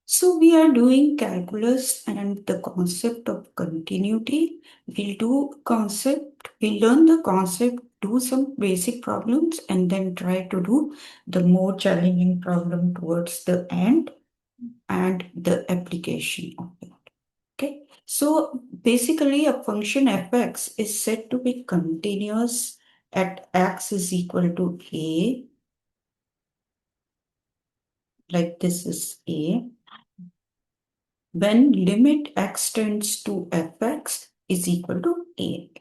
So we are doing calculus and the concept of continuity. We'll learn the concept, do some basic problems, and then try to do the more challenging problem towards the end and the application of it. Okay. So basically a function fx is said to be continuous at x is equal to a, like this is a, when limit x tends to fx is equal to a,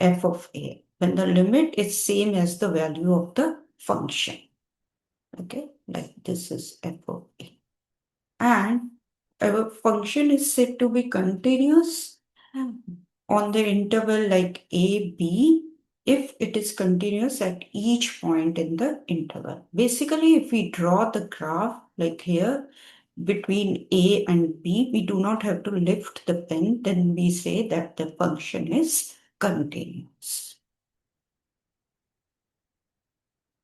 f of a, when the limit is same as the value of the function. Okay, like this is f of a. And our function is said to be continuous on the interval like a, b, if it is continuous at each point in the interval. Basically, if we draw the graph like here, between A and B, we do not have to lift the pen, then we say that the function is continuous.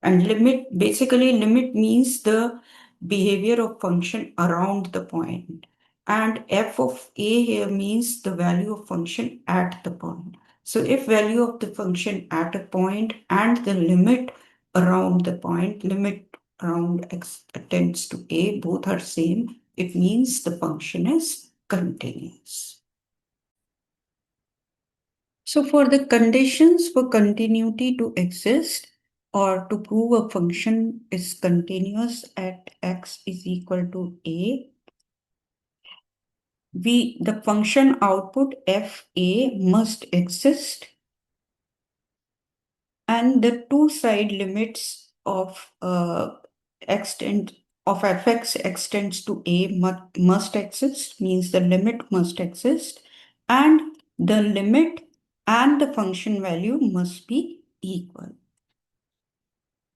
And basically limit means the behavior of function around the point. And f of a here means the value of function at the point. So if value of the function at a point and the limit around the point, limit around x tends to a, both are same, it means the function is continuous. So for the conditions for continuity to exist, or to prove a function is continuous at x is equal to a, the function output fa must exist, and the two side limits of extend of fx extends to a must exist, means the limit must exist, and the limit and the function value must be equal.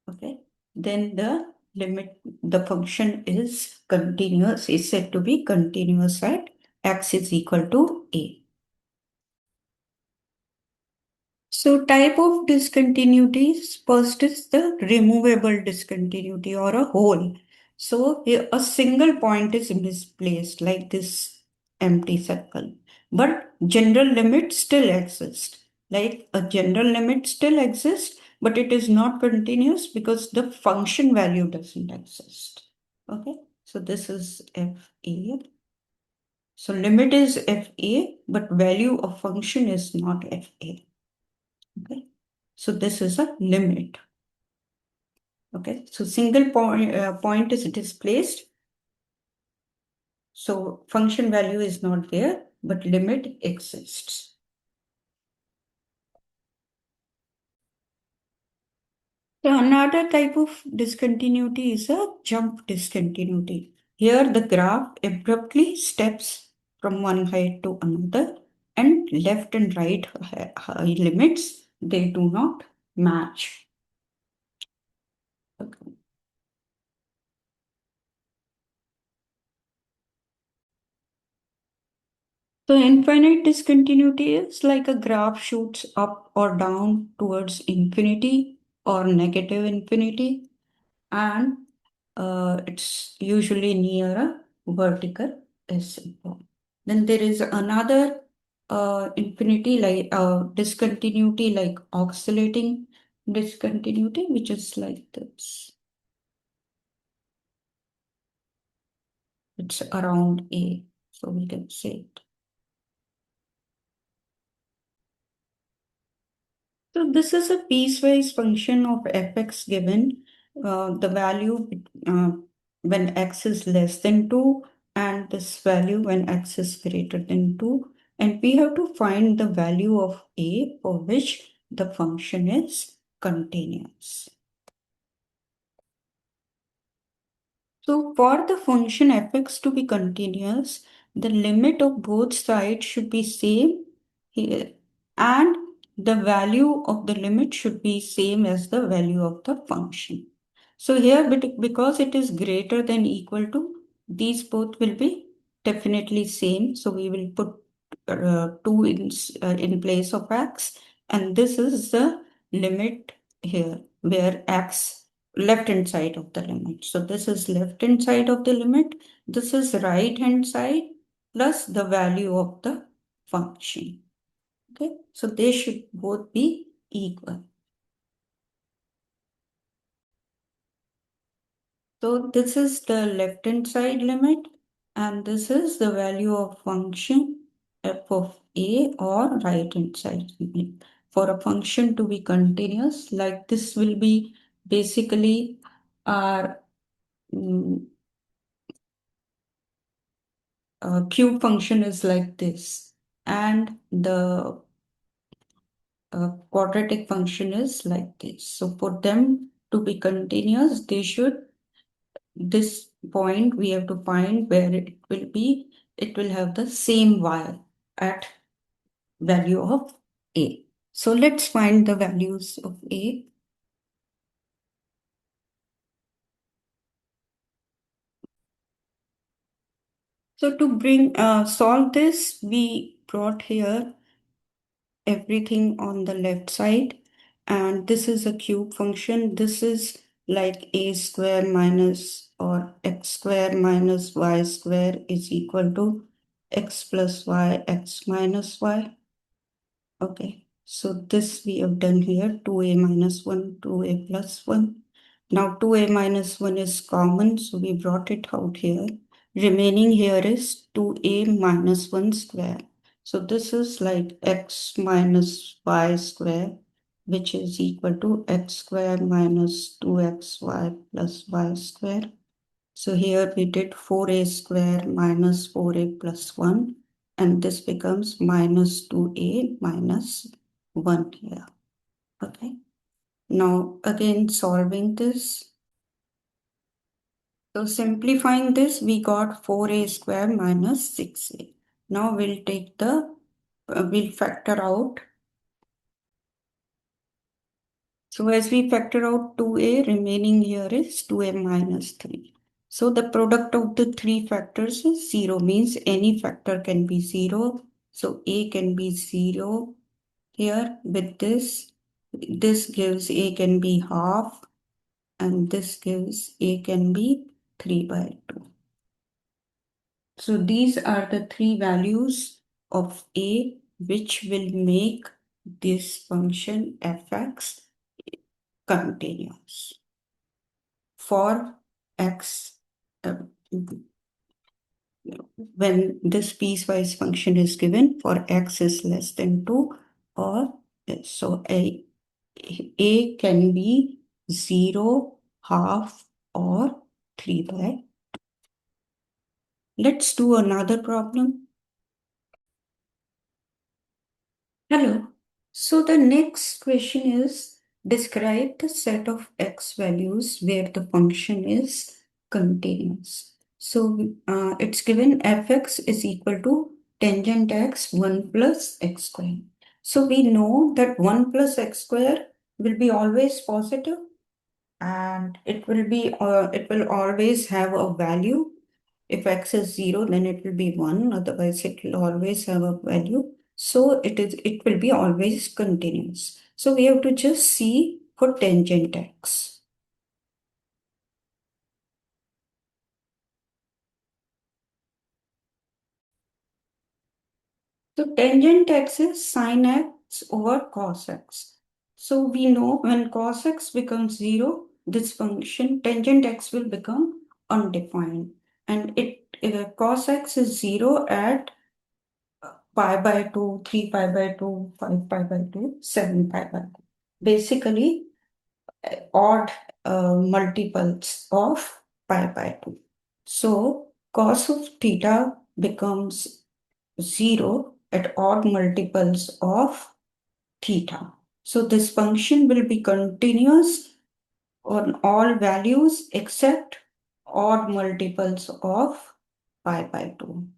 Okay, then the function is continuous, is said to be continuous at x is equal to a. So type of discontinuities, first is the removable discontinuity or a hole. So here a single point is misplaced like this empty circle, but general limit still exists. Like a general limit still exists, but it is not continuous because the function value doesn't exist. Okay, so this is FA. So limit is FA, but value of function is not FA. Okay, so this is a limit. Okay, so single point is displaced. So function value is not there, but limit exists. So another type of discontinuity is a jump discontinuity. Here the graph abruptly steps from one height to another, and left and right limits, they do not match. Okay. So infinite discontinuity is like a graph shoots up or down towards infinity or negative infinity, and it's usually near a vertical asymptote. Then there is another infinity like discontinuity like oscillating discontinuity, which is like this. It's around A, so we can say it. So this is a piecewise function of fx given the value when x is less than 2 and this value when x is greater than 2. And we have to find the value of a for which the function is continuous. So for the function fx to be continuous, the limit of both sides should be same here, and the value of the limit should be same as the value of the function. So here, because it is greater than equal to, these both will be definitely same. So we will put 2 in place of x, and this is the limit here where x left hand side of the limit. So this is left hand side of the limit. This is right hand side plus the value of the function. Okay, so they should both be equal. So this is the left hand side limit and this is the value of function f of a or right hand side limit. For a function to be continuous, like this will be basically our cube function is like this and the quadratic function is like this. So for them to be continuous, they should, this point we have to find where it will have the same y at value of a. So let's find the values of a. So to solve this, we brought here everything on the left side, and this is a cube function. This is like a square minus or x square minus y square is equal to x plus y, x minus y. Okay, so this we have done here, 2a minus 1, 2a plus 1. Now 2a minus 1 is common, so we brought it out here. Remaining here is 2a minus 1 square. So this is like x minus y square, which is equal to x square minus 2xy plus y square. So here we did 4a square minus 4a plus 1, and this becomes minus 2a minus 1 here. Okay. Now again solving this. So simplifying this, we got 4a square minus 6a. Now we'll take we'll factor out. So as we factor out 2a, remaining here is 2a minus 3. So the product of the three factors is 0, means any factor can be 0. So a can be 0 here with this. This gives a can be half and this gives a can be 3 by 2. So these are the three values of a which will make this function fx continuous. For x, when this piecewise function is given for x is less than 2 or so a can be 0, half or 3 by. Let's do another problem. Hello. So the next question is describe the set of x values where the function is continuous. So it's given fx is equal to tangent x 1 plus x square. So we know that 1 plus x square will be always positive and it will always have a value. If x is 0, then it will be 1, otherwise it will always have a value. So it will be always continuous. So we have to just see for tangent x. So tangent x is sine x over cos x. So we know when cos x becomes 0, this function tangent x will become undefined. And cos x is 0 at pi by 2, 3 pi by 2, 5 pi by 2, 7 pi by 2. Basically, odd multiples of pi by 2. So cos of theta becomes 0 at odd multiples of theta. So this function will be continuous on all values except odd multiples of pi by 2.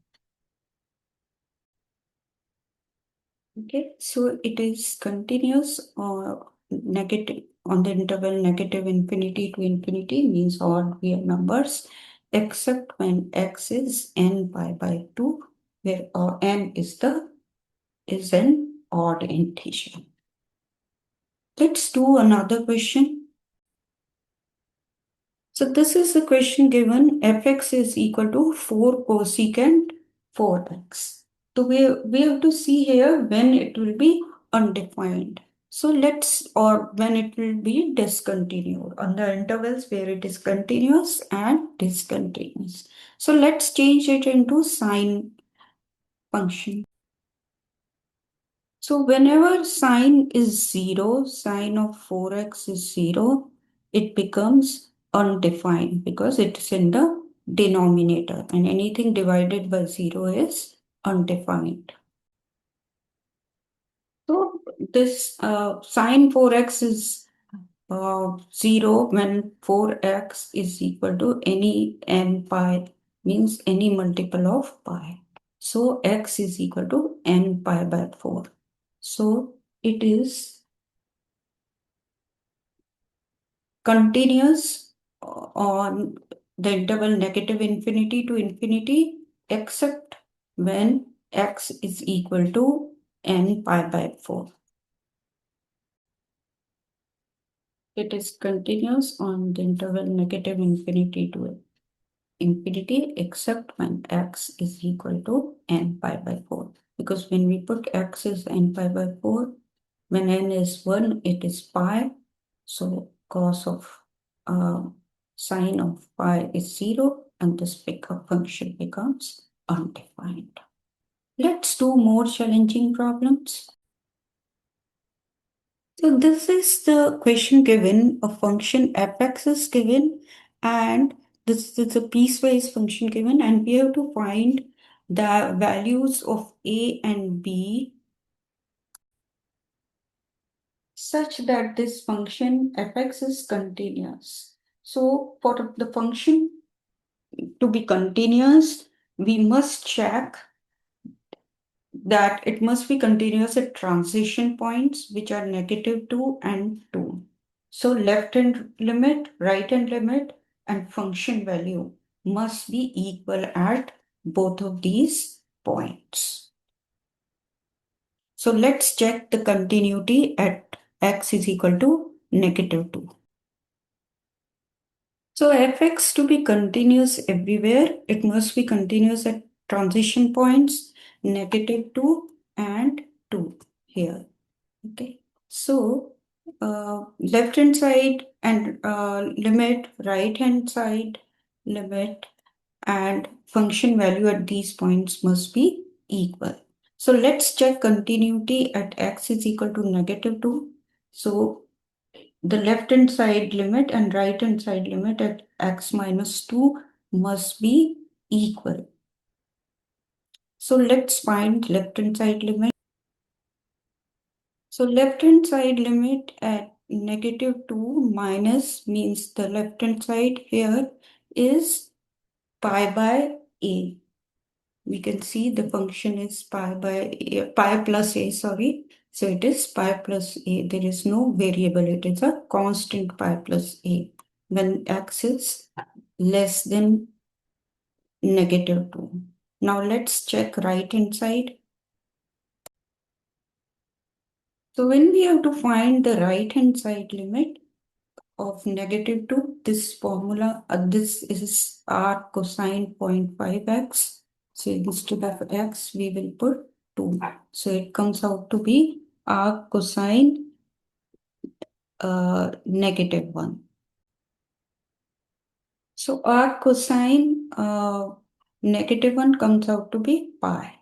Okay, so it is continuous or negative on the interval negative infinity to infinity, means odd real numbers, except when x is n pi by 2, where n is an odd integer. Let's do another question. So this is the question given, fx is equal to 4 cosecant 4x. So we have to see here when it will be undefined. So or when it will be discontinued on the intervals where it is continuous and discontinuous. So let's change it into sine function. So whenever sine is 0, sine of 4x is 0, it becomes undefined because it is in the denominator, and anything divided by 0 is undefined. So this sine 4x is 0 when 4x is equal to any n pi, means any multiple of pi. So x is equal to n pi by 4. So it is continuous on the interval negative infinity to infinity, except when x is equal to n pi by 4. It is continuous on the interval negative infinity to infinity, except when x is equal to n pi by 4. Because when we put x is n pi by 4, when n is 1, it is pi. So cos of uh, sine of pi is 0, and this pickup function becomes undefined. Let's do more challenging problems. So this is the question given, a function fx is given, and this is a piecewise function given, and we have to find the values of a and b such that this function fx is continuous. So for the function to be continuous, we must check that it must be continuous at transition points, which are negative 2 and 2. So left hand limit, right hand limit, and function value must be equal at both of these points. So let's check the continuity at x is equal to negative 2. So fx to be continuous everywhere, it must be continuous at transition points negative 2 and 2 here. Okay. So left hand side and limit, right hand side limit, and function value at these points must be equal. So let's check continuity at x is equal to negative 2. So the left hand side limit and right hand side limit at x minus 2 must be equal. So let's find left hand side limit. So left hand side limit at negative 2 minus means the left hand side here is pi by a. We can see the function is pi by a, pi plus a, sorry. So it is pi plus a. There is no variable. It is a constant pi plus a when x is less than negative 2. Now let's check right hand side. So when we have to find the right hand side limit of negative 2, this formula, this is r cosine 0.5x. So instead of x, we will put 2. So it comes out to be r cosine negative 1. So r cosine negative 1 comes out to be pi.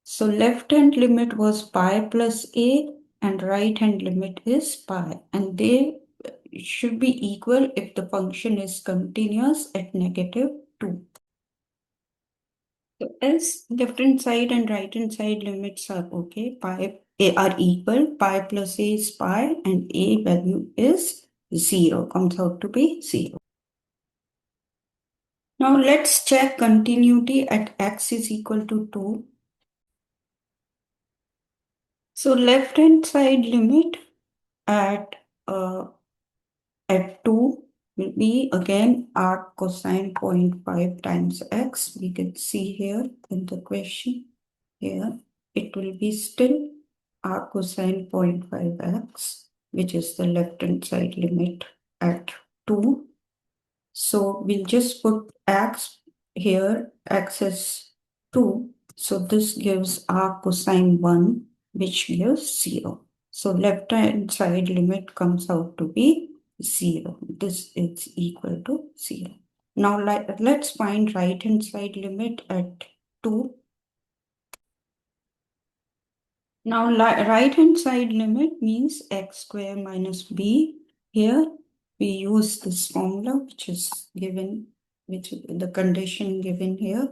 So left hand limit was pi plus a and right hand limit is pi, and they should be equal if the function is continuous at negative 2. So as left hand side and right hand side limits are okay, pi a are equal, pi plus a is pi, and a value is 0, comes out to be 0. Now let's check continuity at x is equal to 2. So left hand side limit at uh, at 2 will be again arc cosine 0.5 times x. We can see here in the question here. It will be still arc cosine 0.5x, which is the left hand side limit at 2. So we'll just put x here, x is 2. So this gives r cosine 1, which gives 0. So left hand side limit comes out to be 0. This is equal to 0. Now let's find right hand side limit at 2. Now right hand side limit means x square minus b. Here we use this formula which is given, which the condition given here,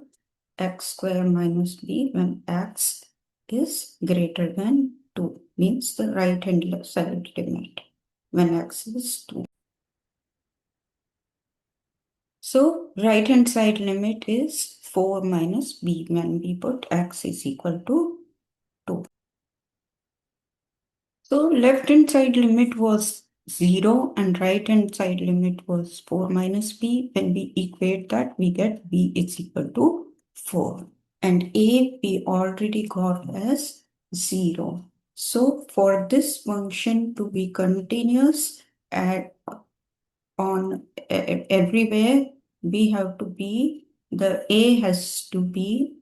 x square minus b when x is greater than 2 means the right hand side limit when x is 2. So right hand side limit is 4 minus b when we put x is equal to 2. So left hand side limit was 0 and right hand side limit was 4 minus b. When we equate that, we get b is equal to 4. And a we already got as 0. So for this function to be continuous at on everywhere, we have to be, the a has to be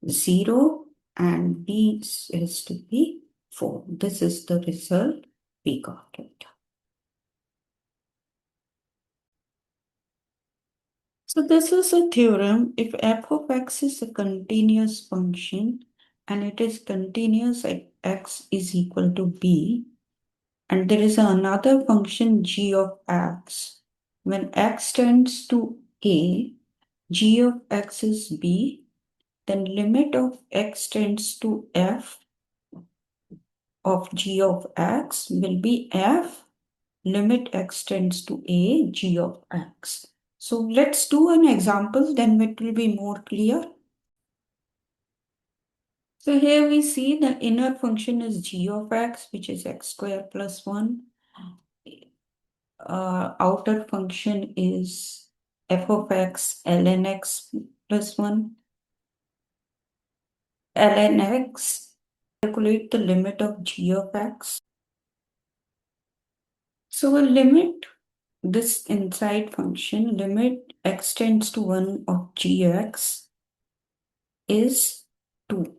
0 and b is to be 4. This is the result we got it. So this is a theorem. If f of x is a continuous function and it is continuous at x is equal to b, and there is another function g of x, when x tends to a, g of x is b, then limit of x tends to f of g of x will be f limit x tends to a g of x. So let's do an example, then it will be more clear. So here we see the inner function is g of x, which is x square plus 1. Outer function is f of x ln x plus 1. ln x, calculate the limit of g of x. So a limit, this inside function, limit x tends to 1 of gx is 2.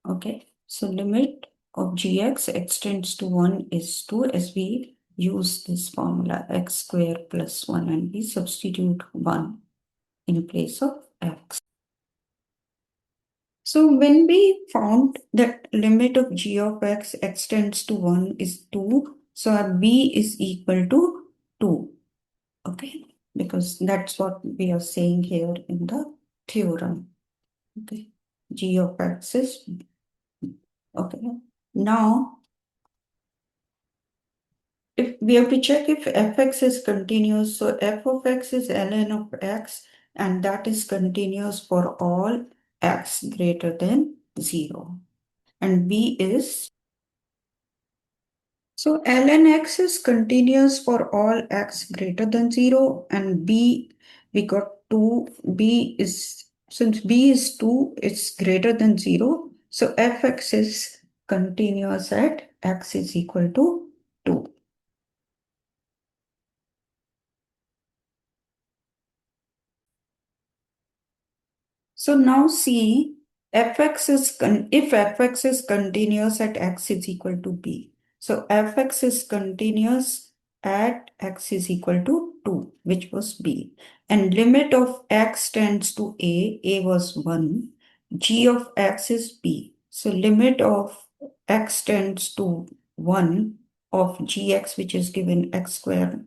Okay, so limit of gx x tends to 1 is 2 as we use this formula x square plus 1 and we substitute 1 in place of x. So when we found that limit of g of x tends to 1 is 2, so our b is equal to 2. Okay, because that's what we are saying here in the theorem. Okay, g of x is, okay. Now, if we have to check if fx is continuous, so f of x is ln of x, and that is continuous for all x greater than 0. And b is, so ln x is continuous for all x greater than 0, and b, we got 2, b is, since b is 2, it's greater than 0, so fx is continuous at x is equal to 2. So now see, if fx is continuous at x is equal to b. So fx is continuous at x is equal to 2, which was b. And limit of x tends to a was 1. G of x is b. So limit of x tends to 1 of gx, which is given x square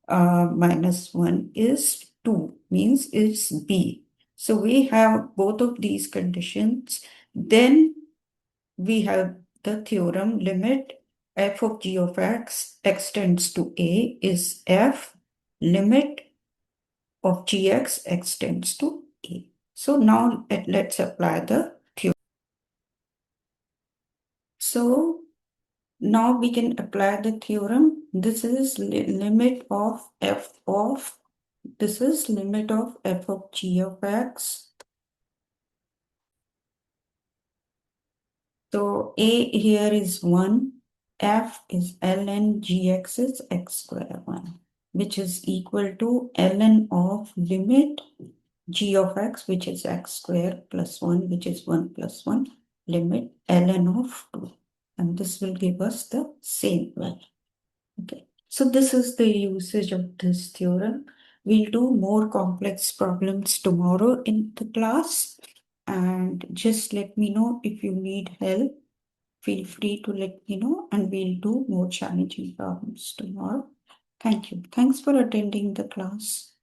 minus 1 is 2, means it's b. So we have both of these conditions. Then we have the theorem limit f of g of x tends to a is f limit of gx x tends to a. So now let's apply the theorem. So now we can apply the theorem. This is limit of f of, this is limit of f of g of x. So a here is 1, f is ln gx is x square 1. which is equal to ln of limit g of x, which is x square plus 1, which is 1 plus 1, limit ln of 2. And this will give us the same value. Okay, so this is the usage of this theorem. We'll do more complex problems tomorrow in the class. And just let me know if you need help. Feel free to let me know, and we'll do more challenging problems tomorrow. Thank you. Thanks for attending the class.